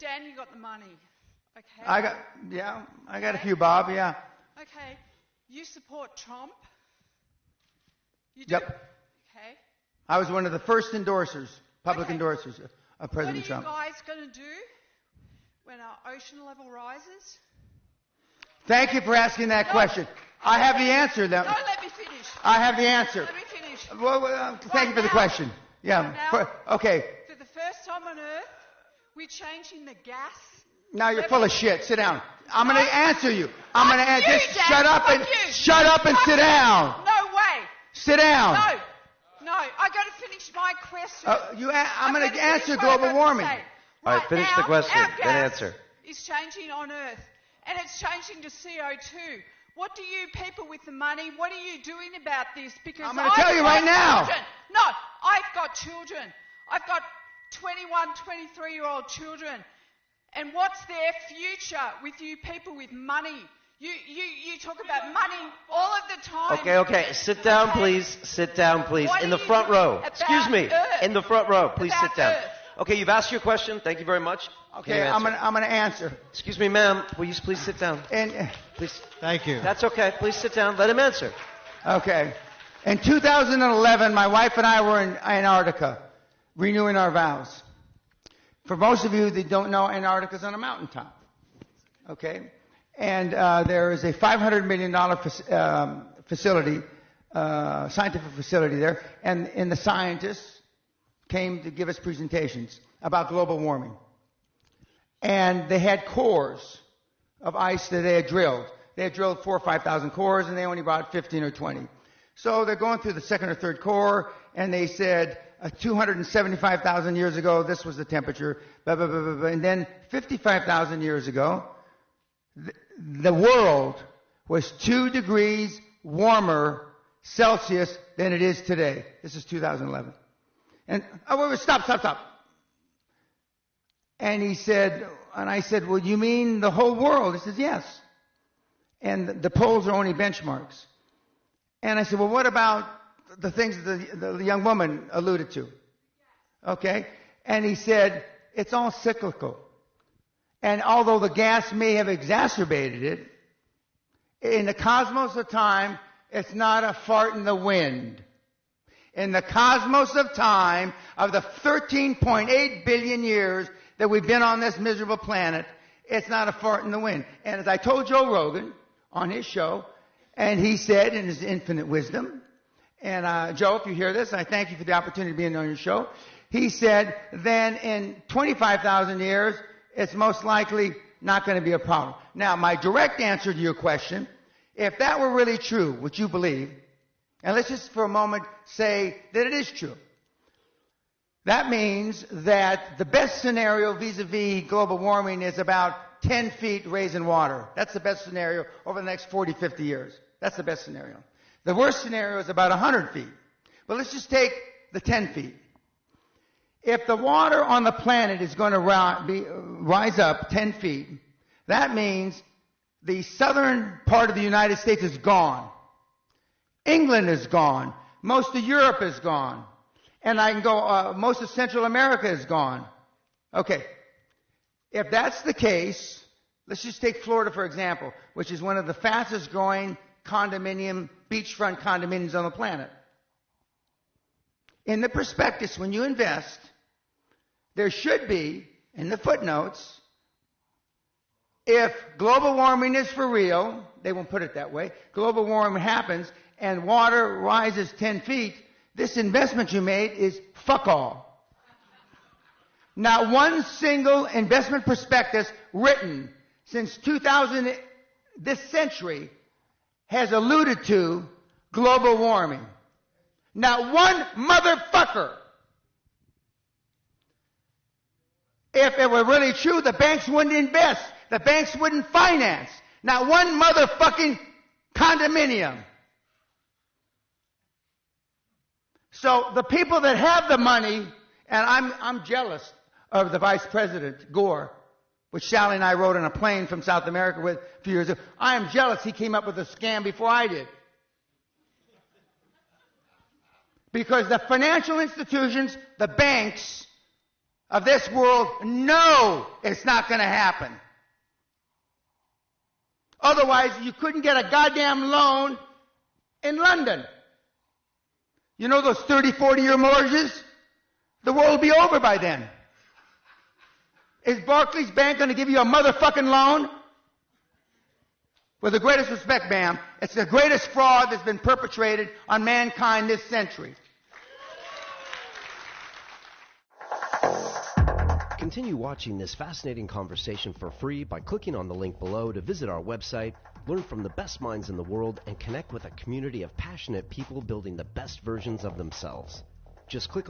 Dan, you got the money. Okay. I got a few, Bob, yeah. Okay. You support Trump? You do? Yep. Okay. I was one of the first endorsers, public endorsers of President Trump. What are you guys going to do when our ocean level rises? Thank you for asking that question. I have the answer, though. No, let me finish. I have the answer. Let me finish. Well, thank you for the question. Yeah. Okay. For the first time on Earth, we're changing the gas. Now you're full of shit. Sit down. I'm going to answer you. I'm going to answer. Just Dad. shut up and sit down. No way. Sit down. No. I got to finish my question. I'm going to answer global warming. All right, finish the question, then answer. It's changing on Earth, and it's changing to CO2. What do you people with the money, what are you doing about this? Because I'm going to tell you right now. No, I've got children. I've got 21, 23-year-old children. And what's their future with you people with money? You talk about money all of the time. Okay. Sit down, please. Sit down, please. In the front row. Excuse me. In the front row. Please sit down. Okay, you've asked your question. Thank you very much. Okay, I'm going to answer. Excuse me, ma'am. Will you please sit down? Please. Thank you. That's okay. Please sit down. Let him answer. Okay. In 2011, my wife and I were in Antarctica, renewing our vows. For most of you that don't know, Antarctica is on a mountaintop. Okay? And there is a $500 million facility, scientific facility there, and the scientists came to give us presentations about global warming. And they had cores of ice that they had drilled. They had drilled 4,000 or 5,000 cores, and they only brought 15 or 20. So they're going through the second or third core, and they said, 275,000 years ago, this was the temperature, blah, blah, blah, blah, blah. And then 55,000 years ago, the world was 2 degrees warmer Celsius than it is today. This is 2011. And, stop. And he said, and I said, well, you mean the whole world? He says, yes. And the poles are only benchmarks. And I said, well, what about the things that the young woman alluded to? Okay? And he said, it's all cyclical. And although the gas may have exacerbated it, in the cosmos of time, it's not a fart in the wind. In the cosmos of time, of the 13.8 billion years that we've been on this miserable planet, it's not a fart in the wind. And as I told Joe Rogan on his show, and he said in his infinite wisdom, and Joe, if you hear this, I thank you for the opportunity to be on your show. He said, then in 25,000 years, it's most likely not going to be a problem. Now, my direct answer to your question, if that were really true, which you believe, and let's just for a moment say that it is true. That means that the best scenario vis-a-vis global warming is about 10 feet raise in water. That's the best scenario over the next 40, 50 years. That's the best scenario. The worst scenario is about 100 feet. But let's just take the 10 feet. If the water on the planet is going to rise up 10 feet, that means the southern part of the United States is gone. England is gone. Most of Europe is gone. And I can go, most of Central America is gone. Okay. If that's the case, let's just take Florida, for example, which is one of the fastest growing beachfront condominiums on the planet. In the prospectus, when you invest, there should be, in the footnotes, if global warming is for real, they won't put it that way, global warming happens and water rises 10 feet, this investment you made is fuck all. Not one single investment prospectus written since 2000, this century, has alluded to global warming. Not one motherfucker. If it were really true, the banks wouldn't invest. The banks wouldn't finance. Not one motherfucking condominium. So the people that have the money, and I'm jealous of the Vice President, Gore, which Sally and I rode on a plane from South America with a few years ago. I am jealous he came up with a scam before I did. Because the financial institutions, the banks, of this world know it's not going to happen. Otherwise, you couldn't get a goddamn loan in London. You know those 30, 40-year mortgages? The world will be over by then. Is Barclays Bank going to give you a motherfucking loan? With the greatest respect, ma'am, it's the greatest fraud that's been perpetrated on mankind this century. Continue watching this fascinating conversation for free by clicking on the link below to visit our website, learn from the best minds in the world, and connect with a community of passionate people building the best versions of themselves. Just click